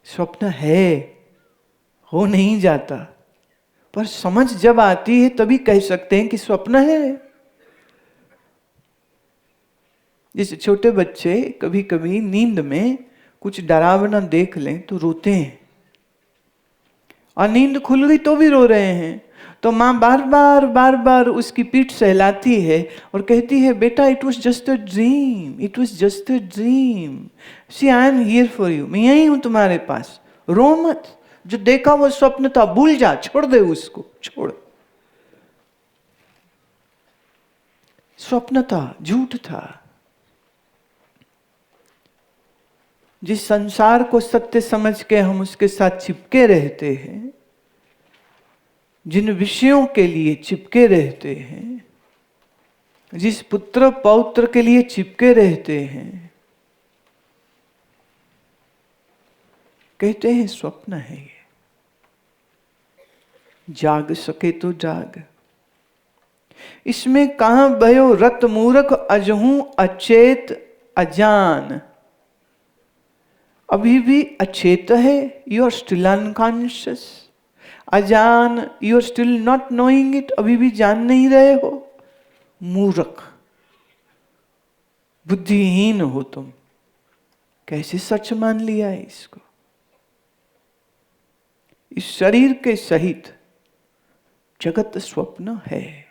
स्वप्न है, हो नहीं जाता, पर समझ जब आती है तभी कह सकते हैं कि स्वप्न है। जैसे छोटे बच्चे कभी कभी नींद में कुछ डरावना देख लें तो रोते हैं, और नींद खुल गई तो भी रो रहे हैं, तो माँ बार बार उसकी पीठ सहलाती है और कहती है, बेटा it was just a dream, it was just a dream, see I am here for you, मैं यही हूं तुम्हारे पास, रो मत, जो देखा वो स्वप्न था, भूल जा, छोड़ दे उसको, छोड़, स्वप्न था, झूठ था। जिस संसार को सत्य समझ के हम उसके साथ चिपके रहते हैं, जिन विषयों के लिए चिपके रहते हैं, जिस पुत्र पौत्र के लिए चिपके रहते हैं, कहते हैं स्वप्न है ये। जाग सके तो जाग, इसमें कहां भयो रत मूर्ख अजहू अचेत अजान। अभी भी अचेत है, यू आर स्टिल अनकॉन्शियस। अजान, you are still not knowing it, अभी भी जान नहीं रहे हो। मूर्ख, बुद्धिहीन हो तुम, कैसे सच मान लिया है इसको। इस शरीर के सहित जगत स्वप्न है।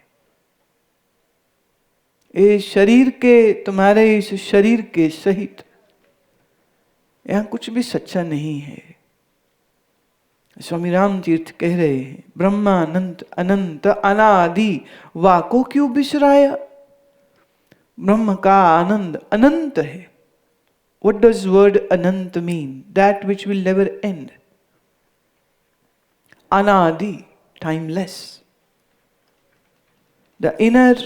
इस शरीर के, तुम्हारे इस शरीर के सहित यहां कुछ भी सच्चा नहीं है। स्वामी राम तीर्थ कह रहे हैं, ब्रह्मानंद अनंत अनादि वाको क्यों बिसराया। ब्रह्म का आनंद अनंत है। What does word anant mean? That which will never end. Anadi, timeless. The inner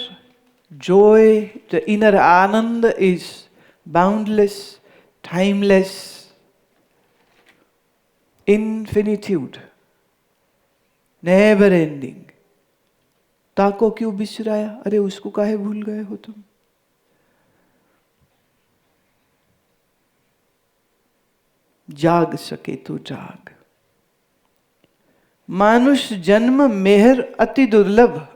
joy, the inner anand is boundless, timeless, infinitude, never ending. ताको क्यों बिसराया, अरे उसको काहे भूल गए हो तुम। जाग सके तो जाग। मानुष जन्म मेहर अति दुर्लभ,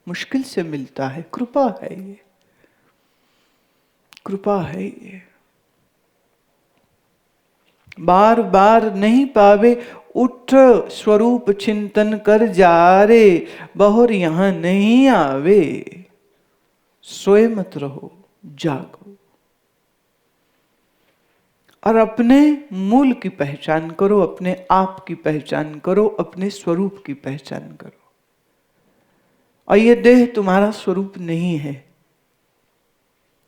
मुश्किल से मिलता है, कृपा है ये, कृपा है ये। बार बार नहीं पावे, उठ स्वरूप चिंतन कर जा रे, बहुर यहां नहीं आवे। सोए मत रहो, जागो और अपने मूल की पहचान करो, अपने आप की पहचान करो, अपने स्वरूप की पहचान करो। और ये देह तुम्हारा स्वरूप नहीं है,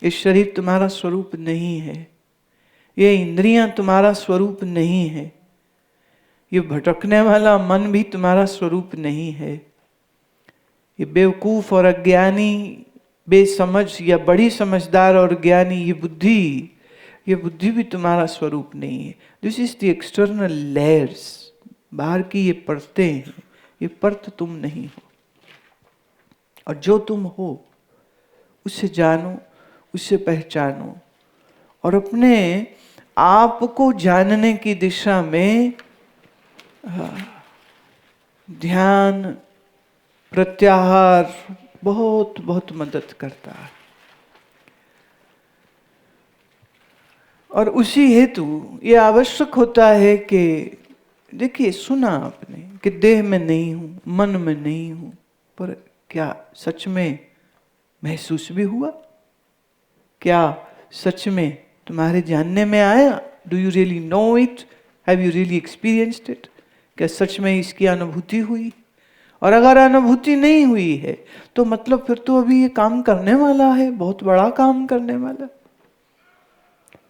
ये शरीर तुम्हारा स्वरूप नहीं है, ये इंद्रियां तुम्हारा स्वरूप नहीं है, ये भटकने वाला मन भी तुम्हारा स्वरूप नहीं है। ये बेवकूफ और अज्ञानी, बेसमझ या बड़ी समझदार और ज्ञानी ये बुद्धि भी तुम्हारा स्वरूप नहीं है। This is the external layers, बाहर की ये परतें हैं, ये परत तुम नहीं हो। और जो तुम हो उसे जानो, उसे पहचानो और अपने आप को जानने की दिशा में ध्यान, प्रत्याहार बहुत बहुत मदद करता है। और उसी हेतु ये आवश्यक होता है कि देखिए, सुना आपने कि देह में नहीं हूं, मन में नहीं हूं, पर क्या सच में महसूस भी हुआ? क्या सच में तुम्हारे जानने में आया? Do you really know it? Have you really experienced it? क्या सच में इसकी अनुभूति हुई? और अगर अनुभूति नहीं हुई है तो मतलब फिर तो अभी ये काम करने वाला है, बहुत बड़ा काम करने वाला।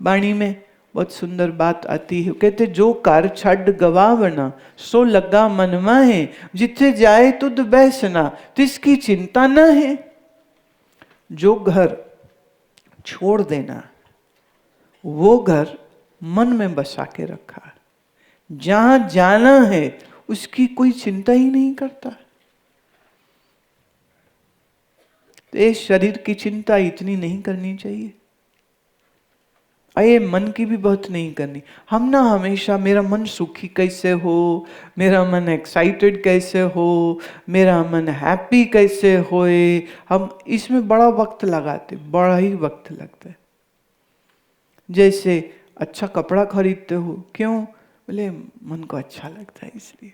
वाणी में बहुत सुंदर बात आती है, कहते जो कार छड़ गवावना सो लगा मन माहे, जिथे जाए तुद बैसना तिसकी चिंता न है। जो घर छोड़ देना वो घर मन में बसा के रखा, जहां जाना है उसकी कोई चिंता ही नहीं करता। तो इस शरीर की चिंता इतनी नहीं करनी चाहिए। और ये मन की भी बहुत नहीं करनी। हम ना हमेशा मेरा मन सुखी कैसे हो, मेरा मन एक्साइटेड कैसे हो, मेरा मन हैप्पी कैसे होए, हम इसमें बड़ा वक्त लगाते, बड़ा ही वक्त लगता है। जैसे अच्छा कपड़ा खरीदते हो, क्यों? बोले मन को अच्छा लगता है इसलिए।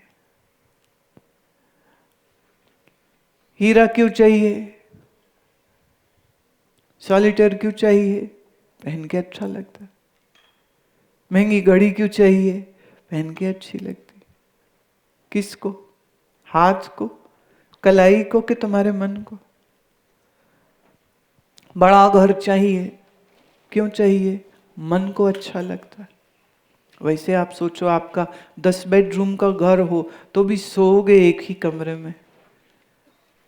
हीरा क्यों चाहिए, सॉलिटेयर क्यों चाहिए? पहन के अच्छा लगता है। महंगी घड़ी क्यों चाहिए? पहन के अच्छी लगती। किसको? हाथ को, कलाई को, कि तुम्हारे मन को? बड़ा घर चाहिए, क्यों चाहिए? मन को अच्छा लगता है। वैसे आप सोचो, आपका 10 बेडरूम का घर हो तो भी सोओगे एक ही कमरे में,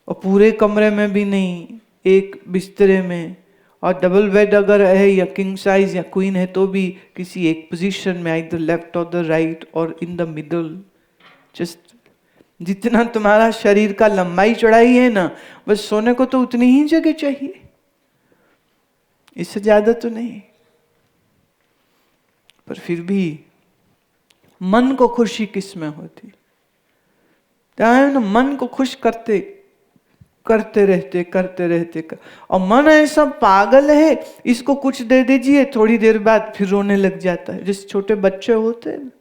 और पूरे कमरे में भी नहीं, एक बिस्तरे में। और डबल बेड अगर है या किंग साइज या क्वीन है तो भी किसी एक पोजीशन में, आइदर लेफ्ट और द राइट और इन द मिडल। जस्ट जितना तुम्हारा शरीर का लंबाई चौड़ाई है ना, बस सोने को तो उतनी ही जगह चाहिए, इससे ज्यादा तो नहीं। पर फिर भी मन को खुशी किस में होती? ना मन को खुश करते रहते और मन ऐसा पागल है, इसको कुछ दे दीजिए थोड़ी देर बाद फिर रोने लग जाता है। जैसे छोटे बच्चे होते हैं,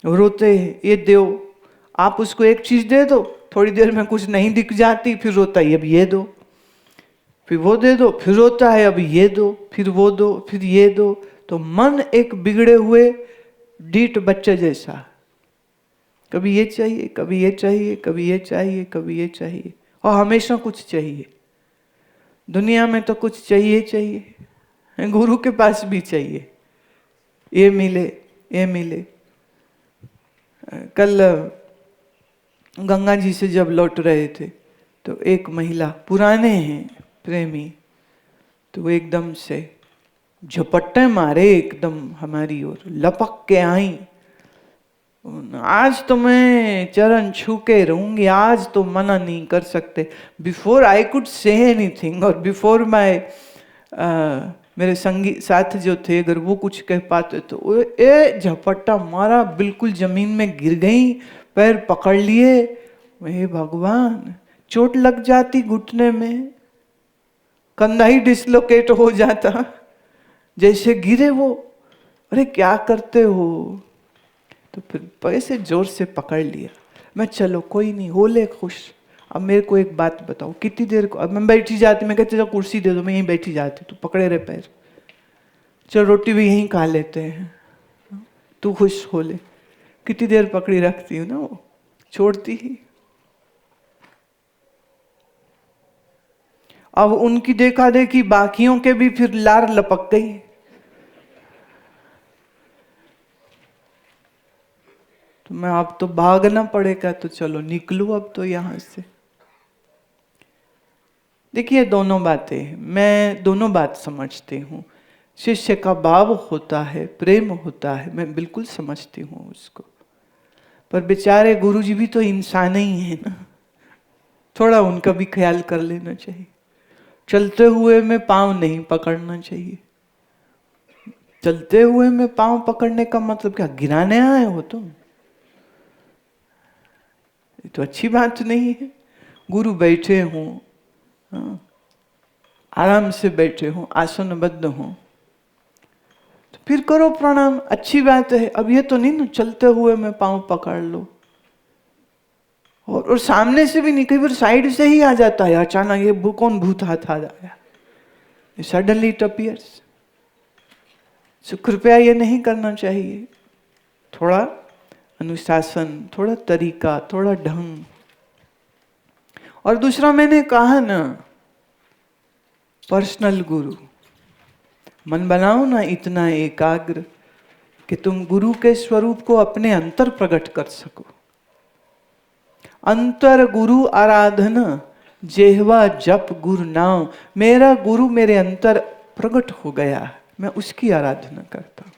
रोते हैं, ये दो, आप उसको एक चीज दे दो, थोड़ी देर में कुछ नहीं दिख जाती, फिर रोता है अब ये दो, फिर वो दे दो, फिर रोता है अब ये दो, फिर वो दो, फिर ये दो। तो मन एक बिगड़े हुए डीठ बच्चे जैसा, कभी ये चाहिए, कभी ये चाहिए, कभी ये चाहिए, कभी ये चाहिए, और हमेशा कुछ चाहिए। दुनिया में तो कुछ चाहिए चाहिए, गुरु के पास भी चाहिए, ये मिले, ये मिले। कल गंगा जी से जब लौट रहे थे तो एक महिला, पुराने हैं प्रेमी, तो वो एकदम से झपट्टे मारे एकदम हमारी ओर, लपक के आई। आज तो मैं चरण छू के रहूंगी, आज तो मना नहीं कर सकते। Before I could say anything, और बिफोर माई मेरे संगी साथ जो थे, अगर वो कुछ कह पाते तो ए झपट्टा मारा, बिल्कुल जमीन में गिर गई, पैर पकड़ लिए। हे भगवान, चोट लग जाती घुटने में, कंधा ही डिसलोकेट हो जाता जैसे गिरे वो। अरे क्या करते हो? तो फिर ऐसे जोर से पकड़ लिया। मैं चलो कोई नहीं, हो ले खुश। अब मेरे को एक बात बताओ, कितनी देर को? अब मैं बैठी जाती, मैं कहती चलो कुर्सी दे दो, मैं यहीं बैठी जाती, तू पकड़े रहे पैर, चलो रोटी भी यहीं खा लेते हैं, तू खुश हो ले। कितनी देर पकड़ी रखती हूँ ना, वो छोड़ती ही। अब उनकी देखा देखी बाकियों के भी फिर लार लपक गई। तो मैं अब तो भागना पड़ेगा, तो चलो निकलूं अब तो यहां से। देखिए दोनों बातें, मैं दोनों बात समझती हूँ। शिष्य का भाव होता है, प्रेम होता है, मैं बिल्कुल समझती हूँ उसको। पर बेचारे गुरुजी भी तो इंसान ही है ना, थोड़ा उनका भी ख्याल कर लेना चाहिए। चलते हुए में पाँव नहीं पकड़ना चाहिए। चलते हुए में पाँव पकड़ने का मतलब क्या, गिराने आए हो तुम? ये तो अच्छी बात नहीं है। गुरु बैठे हों, हाँ, आराम से बैठे हों, आसनबद्ध हों, तो फिर करो प्रणाम, अच्छी बात है। अब ये तो नहीं ना चलते हुए में पाँव पकड़ लो, और सामने से भी नहीं, कई बार साइड से ही आ जाता है अचानक, ये कौन भूत हाथ आ जाया, सडनली इट अपीयर्स। सो कृपया ये नहीं करना चाहिए। थोड़ा अनुशासन, थोड़ा तरीका, थोड़ा ढंग। और दूसरा मैंने कहा ना, पर्सनल गुरु। मन बनाओ ना इतना एकाग्र कि तुम गुरु के स्वरूप को अपने अंतर प्रकट कर सको। अंतर गुरु आराधना, जेहवा जप गुरु नाम। मेरा गुरु मेरे अंतर प्रकट हो गया, मैं उसकी आराधना करता हूं,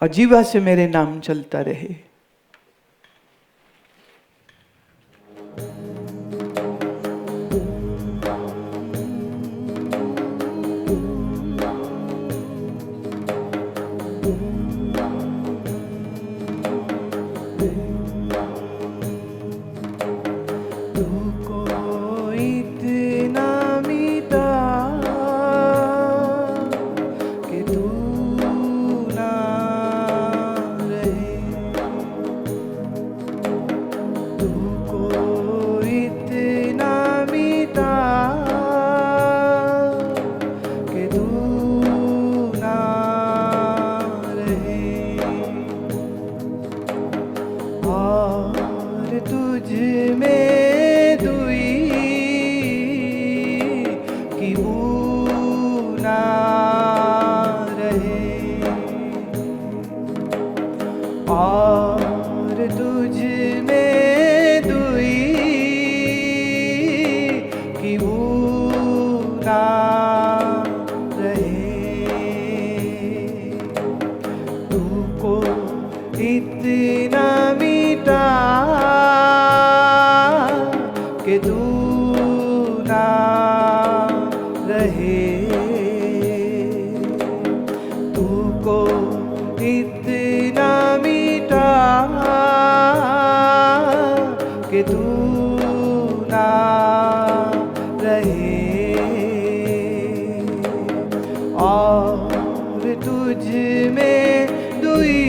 और जीवा से मेरे नाम चलता रहे। इतना मीठा कि तू ना रहे, तू को इतना मीठा कि तू ना रहे और तुझ में दुई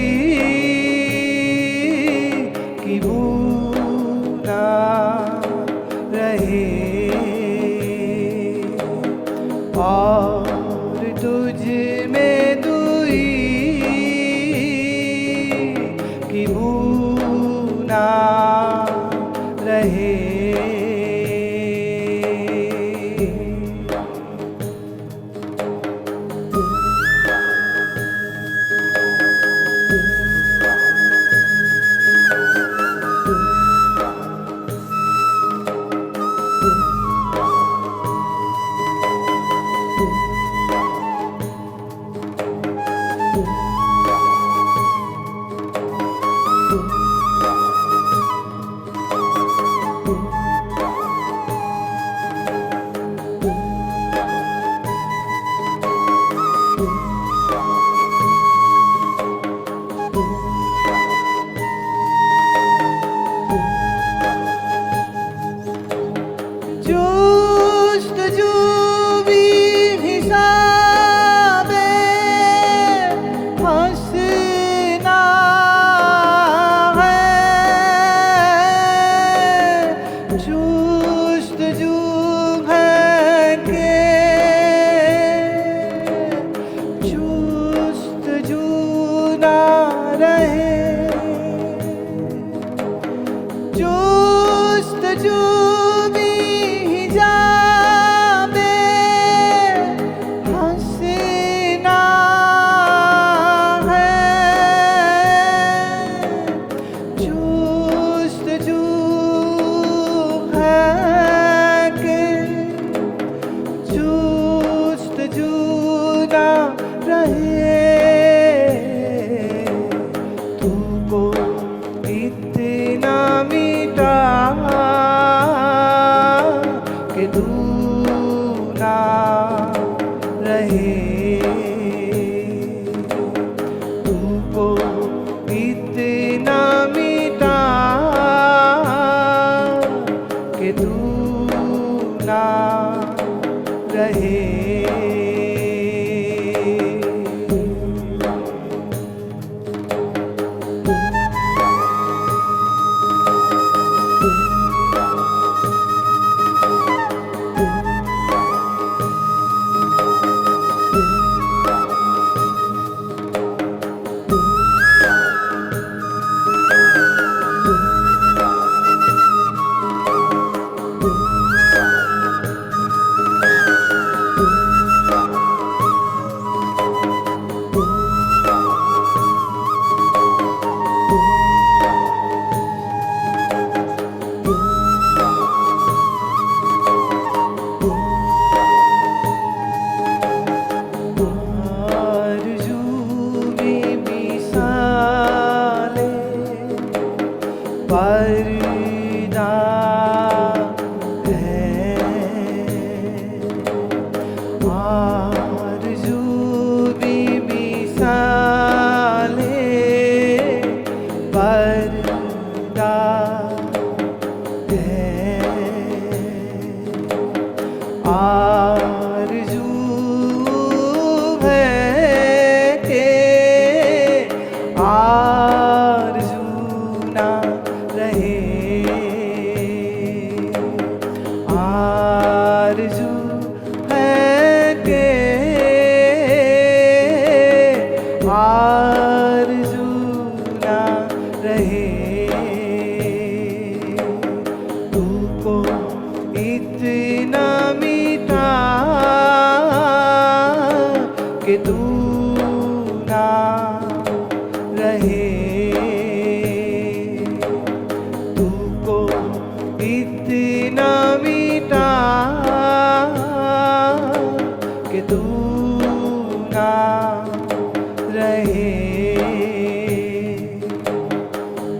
रहे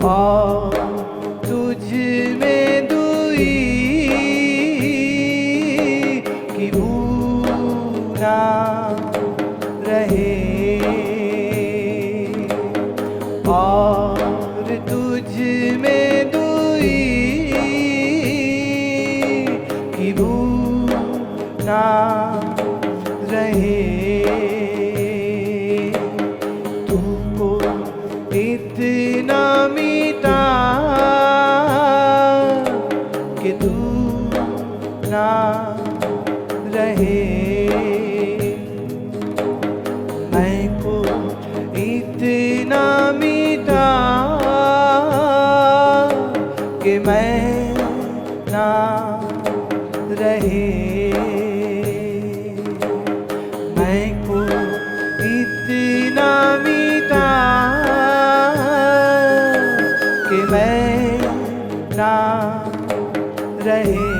और तुझ में दुई की भूख ना रहे और तुझ में दुई की भूख ना रहे तुमको इतना मीठा कि तू ना रहे मैं को इतना मीठा कि मैं ना रहे मैं को इतना मीठा कि मैं ना रहे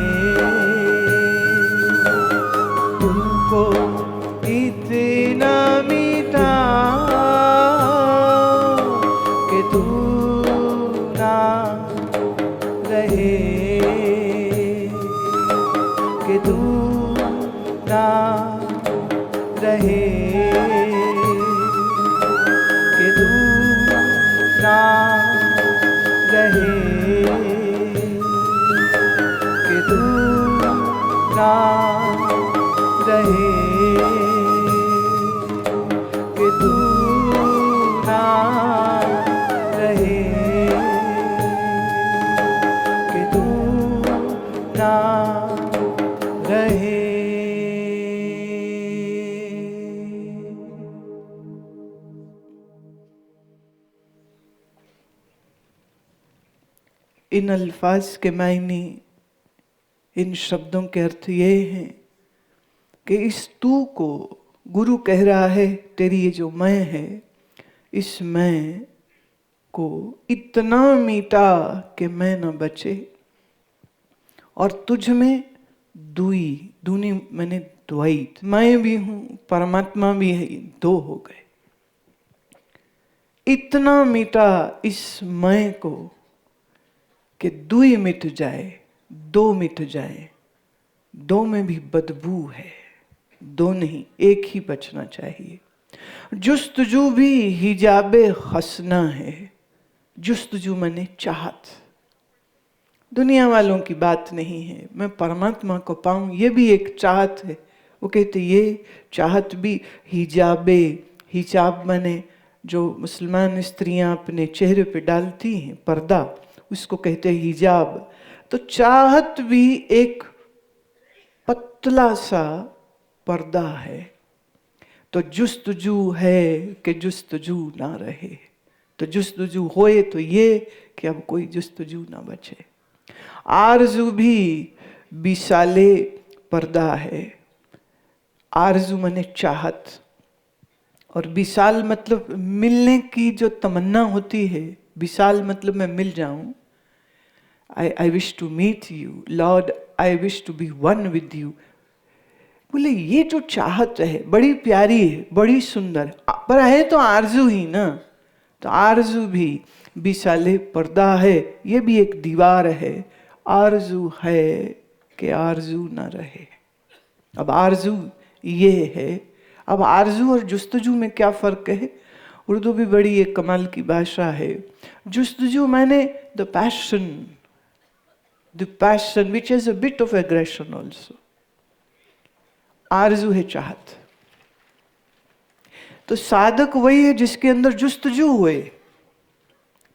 तुमको इतना मीठा कि तू ना रहे कि तू ना रहे कि तू ना रहे कि तू ना रहे कि तू ना रहे कि तू ना रहे। इन अल्फाज के मायने, इन शब्दों के अर्थ ये हैं कि इस तू को गुरु कह रहा है, तेरी ये जो मैं है, इस मैं को इतना मीटा कि मैं न बचे और तुझ में दुई, दूनी मैंने द्वैत, मैं भी हूं परमात्मा भी है, दो हो गए। इतना मीटा इस मैं को कि दुई मिट जाए, दो मिट जाए। दो में भी बदबू है, दो नहीं एक ही बचना चाहिए। जुस्तजू भी हिजाबे हसना है। जुस्तजू मैंने चाहत, दुनिया वालों की बात नहीं है, मैं परमात्मा को पाऊं ये भी एक चाहत है। वो कहते ये चाहत भी हिजाबे, हिजाब माने जो मुसलमान स्त्रियां अपने चेहरे पे डालती हैं पर्दा, उसको कहते हैं हिजाब। तो चाहत भी एक पतला सा पर्दा है। तो जुस्तजू है कि जुस्तजू ना रहे। तो जुस्तजू होए तो ये कि अब कोई जुस्तजू ना बचे। आरजू भी बिसाले पर्दा है। आरजू माने चाहत और विशाल मतलब मिलने की जो तमन्ना होती है। विशाल मतलब मैं मिल जाऊं। I wish to meet you, Lord, I wish to be one with you। बोले ये जो चाहत है बड़ी प्यारी है, बड़ी सुंदर, पर है तो आरजू ही ना। तो आरजू भी बिसाले पर्दा है, ये भी एक दीवार है। आरजू है कि आरजू ना रहे। अब आरजू ये है। अब आरजू और जुस्तजू में क्या फर्क है? उर्दू भी बड़ी एक कमाल की भाषा है। जुस्तजू मैंने the passion which is a bit of aggression also. आरजू है चाहत। तो साधक वही है जिसके अंदर जुस्तजू हुए।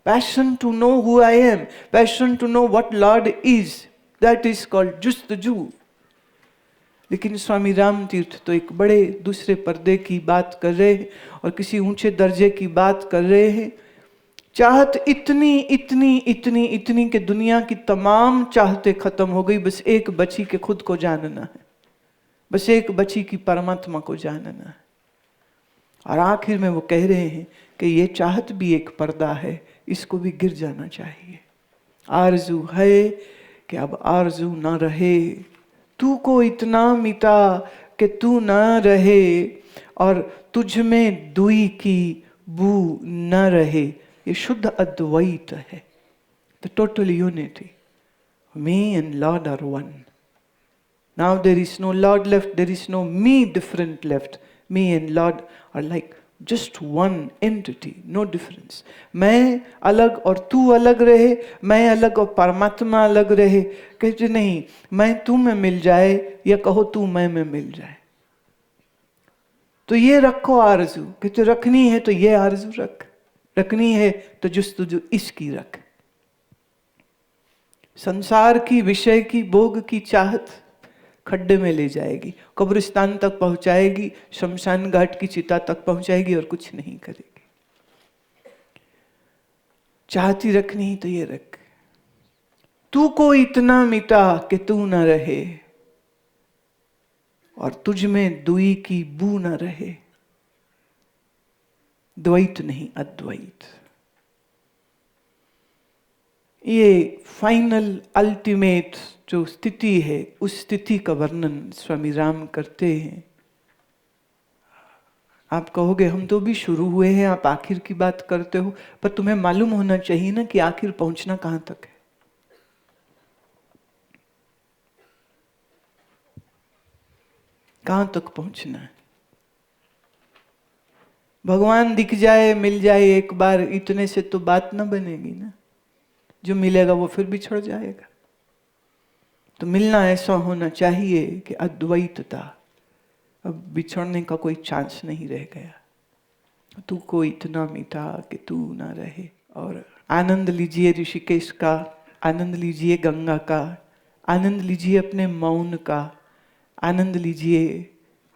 Passion to know who I am, passion to know what lord is, that is called जुस्तजू। लेकिन स्वामी राम तीर्थ तो एक बड़े दूसरे पर्दे की बात कर रहे हैं और किसी ऊंचे दर्जे की बात कर रहे हैं। चाहत इतनी इतनी इतनी इतनी कि दुनिया की तमाम चाहतें खत्म हो गई, बस एक बची के खुद को जानना है, बस एक बची की परमात्मा को जानना है। और आखिर में वो कह रहे हैं कि ये चाहत भी एक पर्दा है, इसको भी गिर जाना चाहिए। आरजू है कि अब आरजू ना रहे। तू को इतना मिटा कि तू ना रहे और तुझ में दुई की बू न रहे, ये शुद्ध अद्वैत है, the total unity. Me and Lord are one. Now there is no Lord left, there is no me different left. Me and Lord are like just one entity, no difference. मैं अलग और तू अलग रहे, मैं अलग और परमात्मा अलग रहे. कहते नहीं, मैं तू में मिल जाए या कहो तू मैं में मिल जाए. तो ये रखो आरज़ू, कहते रखनी है तो ये आरज़ू रख, रखनी है तो जुस्तुजू इसकी रख. संसार की, विषय की, भोग की चाहत खड्डे में ले जाएगी, कब्रिस्तान तक पहुंचाएगी, शमशान घाट की चिता तक पहुंचाएगी और कुछ नहीं करेगी. चाहती रखनी तो ये रख. तू को इतना मिटा कि तू न रहे, और तुझ में दुई की बू न रहे. द्वैत नहीं, अद्वैत. ये फाइनल अल्टीमेट जो स्थिति है, उस स्थिति का वर्णन स्वामी राम करते हैं. आप कहोगे हम तो भी शुरू हुए हैं, आप आखिर की बात करते हो, पर तुम्हें मालूम होना चाहिए ना कि आखिर पहुंचना कहां तक है. कहां तक पहुंचना है. भगवान दिख जाए, मिल जाए एक बार, इतने से तो बात ना बनेगी ना. जो मिलेगा वो फिर बिछड़ जाएगा. तो मिलना ऐसा होना चाहिए कि अद्वैतता, अब बिछड़ने का कोई चांस नहीं रह गया. तू को इतना मीठा कि तू ना रहे. और आनंद लीजिए ऋषिकेश का, आनंद लीजिए गंगा का, आनंद लीजिए अपने मौन का, आनंद लीजिए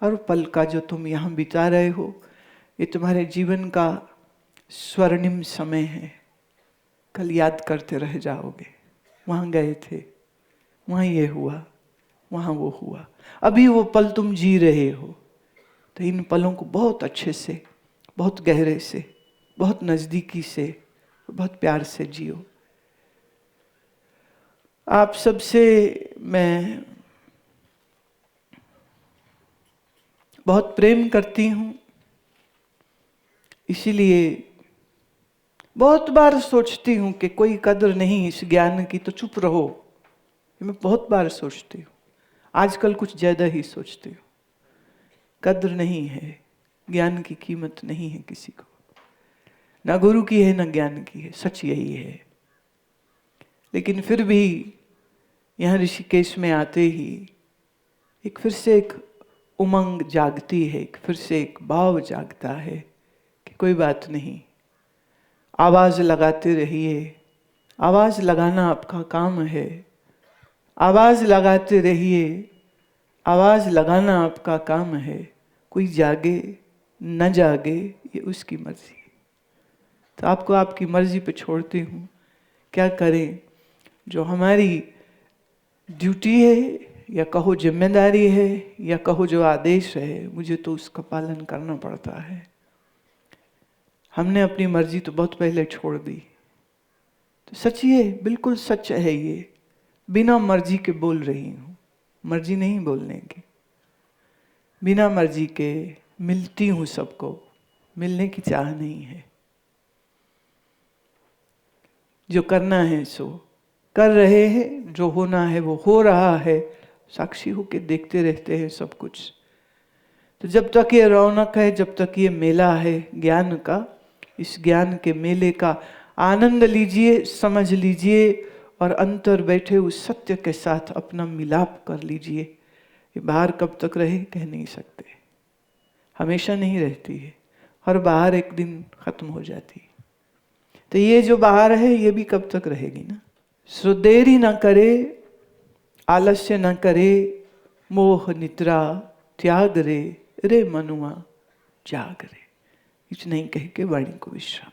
हर पल का जो तुम यहाँ बिता रहे हो. ये तुम्हारे जीवन का स्वर्णिम समय है. कल याद करते रह जाओगे, वहाँ गए थे, वहाँ ये हुआ, वहाँ वो हुआ. अभी वो पल तुम जी रहे हो, तो इन पलों को बहुत अच्छे से, बहुत गहरे से, बहुत नज़दीकी से, बहुत प्यार से जियो. आप सबसे मैं बहुत प्रेम करती हूँ, इसीलिए बहुत बार सोचती हूँ कि कोई कदर नहीं इस ज्ञान की तो चुप रहो. मैं बहुत बार सोचती हूँ, आजकल कुछ ज़्यादा ही सोचती हूँ. कदर नहीं है, ज्ञान की कीमत नहीं है किसी को. ना गुरु की है ना ज्ञान की है, सच यही है. लेकिन फिर भी यहाँ ऋषिकेश में आते ही एक फिर से एक उमंग जागती है, एक फिर से एक भाव जागता है कि कोई बात नहीं, आवाज़ लगाते रहिए. आवाज़ लगाना आपका काम है. आवाज़ लगाते रहिए, आवाज़ लगाना आपका काम है. कोई जागे न जागे ये उसकी मर्जी है. तो आपको आपकी मर्जी पे छोड़ती हूँ. क्या करें, जो हमारी ड्यूटी है या कहो जिम्मेदारी है या कहो जो आदेश है, मुझे तो उसका पालन करना पड़ता है. हमने अपनी मर्जी तो बहुत पहले छोड़ दी. तो सच ये, बिल्कुल सच है ये. बिना मर्जी के बोल रही हूँ, मर्जी नहीं बोलने की. बिना मर्जी के मिलती हूँ सबको, मिलने की चाह नहीं है. जो करना है सो कर रहे हैं, जो होना है वो हो रहा है. साक्षी होके देखते रहते हैं सब कुछ. तो जब तक ये रौनक है, जब तक ये मेला है ज्ञान का, इस ज्ञान के मेले का आनंद लीजिए, समझ लीजिए और अंतर बैठे उस सत्य के साथ अपना मिलाप कर लीजिए. ये बाहर कब तक रहे कह नहीं सकते, हमेशा नहीं रहती है. हर बाहर एक दिन खत्म हो जाती है. तो ये जो बाहर है ये भी कब तक रहेगी ना. सो देरी ना करे, आलस्य ना करे, मोह निद्रा त्याग रे, रे मनुआ जाग रे. कुछ नहीं कह के वाणी को विश्राम.